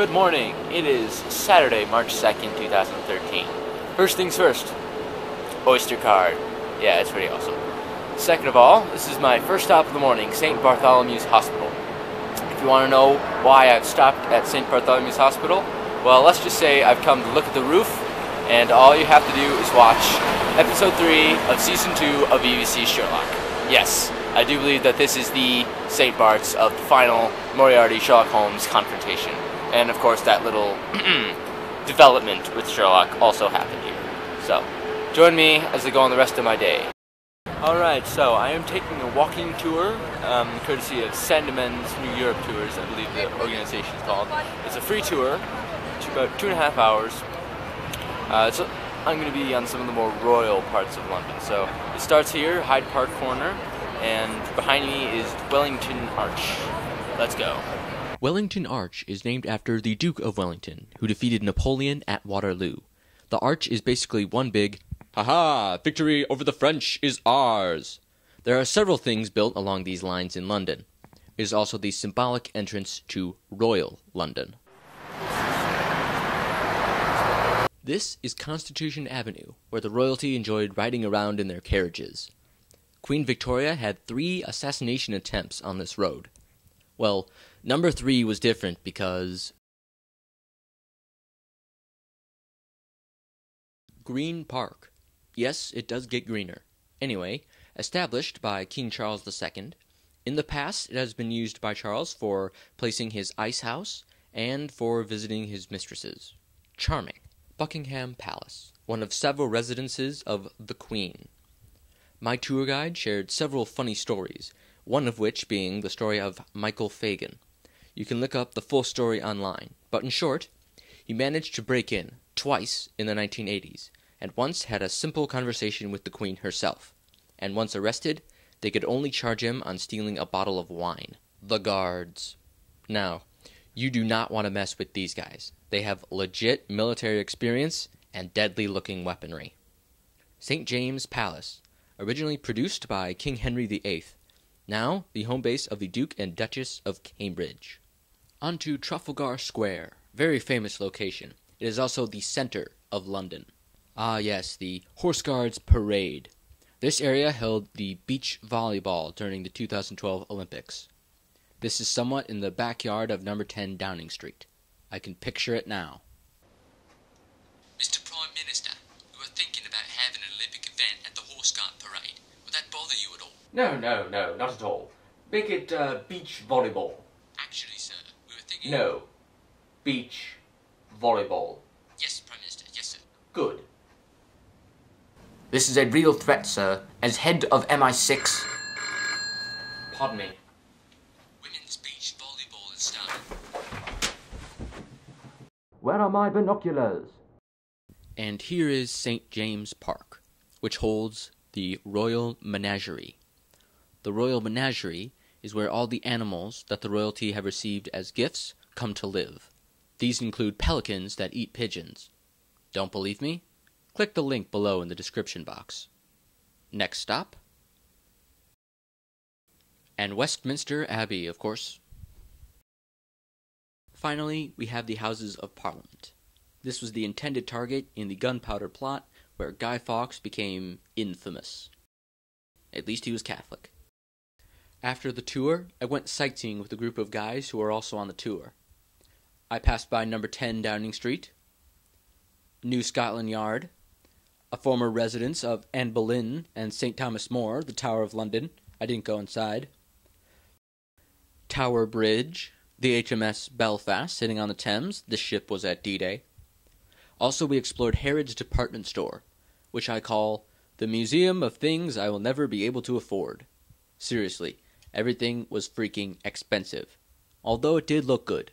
Good morning. It is Saturday, March 2nd, 2013. First things first, Oyster card. Yeah, it's pretty awesome. Second of all, this is my first stop of the morning, St. Bartholomew's Hospital. If you want to know why I've stopped at St. Bartholomew's Hospital, well, let's just say I've come to look at the roof, and all you have to do is watch episode 3 of season 2 of BBC Sherlock. Yes, I do believe that this is the St. Bart's of the final Moriarty-Sherlock Holmes confrontation. And of course that little development with Sherlock also happened here. So, join me as I go on the rest of my day. Alright, so I am taking a walking tour, courtesy of Sandeman's New Europe Tours, I believe the organization is called. It's a free tour, it's about 2.5 hours. So I'm going to be on some of the more royal parts of London. So it starts here, Hyde Park Corner, and behind me is Wellington Arch. Let's go. Wellington Arch is named after the Duke of Wellington, who defeated Napoleon at Waterloo. The arch is basically one big, "Ha-ha! Victory over the French is ours!" There are several things built along these lines in London. It is also the symbolic entrance to Royal London. This is Constitution Avenue, where the royalty enjoyed riding around in their carriages. Queen Victoria had 3 assassination attempts on this road. Well, number 3 was different because Green Park. Yes, it does get greener. Anyway, established by King Charles II, in the past it has been used by Charles for placing his ice house and for visiting his mistresses. Charming. Buckingham Palace, one of several residences of the Queen. My tour guide shared several funny stories, one of which being the story of Michael Fagan. You can look up the full story online, but in short, he managed to break in twice in the 1980s, and once had a simple conversation with the Queen herself, and once arrested, they could only charge him on stealing a bottle of wine. The guards. Now, you do not want to mess with these guys. They have legit military experience and deadly-looking weaponry. St. James Palace, originally produced by King Henry VIII, now the home base of the Duke and Duchess of Cambridge. On to Trafalgar Square, very famous location. It is also the center of London. Ah yes, the Horse Guards Parade. This area held the beach volleyball during the 2012 Olympics. This is somewhat in the backyard of number 10 Downing Street. I can picture it now. Mr. Prime Minister, we were thinking about having an Olympic event at the Horse Guard Parade. Would that bother you at all? No, not at all. Make it beach volleyball. Actually, sir, we were thinking... No. Beach volleyball. Yes, Prime Minister, yes, sir. Good. This is a real threat, sir. As head of MI6... Pardon me. Women's beach volleyball is starting. Where are my binoculars? And here is St. James Park, which holds the Royal Menagerie. The Royal Menagerie is where all the animals that the royalty have received as gifts come to live. These include pelicans that eat pigeons. Don't believe me? Click the link below in the description box. Next stop? And Westminster Abbey, of course. Finally, we have the Houses of Parliament. This was the intended target in the Gunpowder Plot, where Guy Fawkes became infamous. At least he was Catholic. After the tour, I went sightseeing with a group of guys who were also on the tour. I passed by number 10 Downing Street, New Scotland Yard, a former residence of Anne Boleyn and St. Thomas More, the Tower of London. I didn't go inside. Tower Bridge, the HMS Belfast sitting on the Thames. This ship was at D-Day. Also, we explored Harrods department store, which I call the museum of things I will never be able to afford. Seriously, everything was freaking expensive, although it did look good.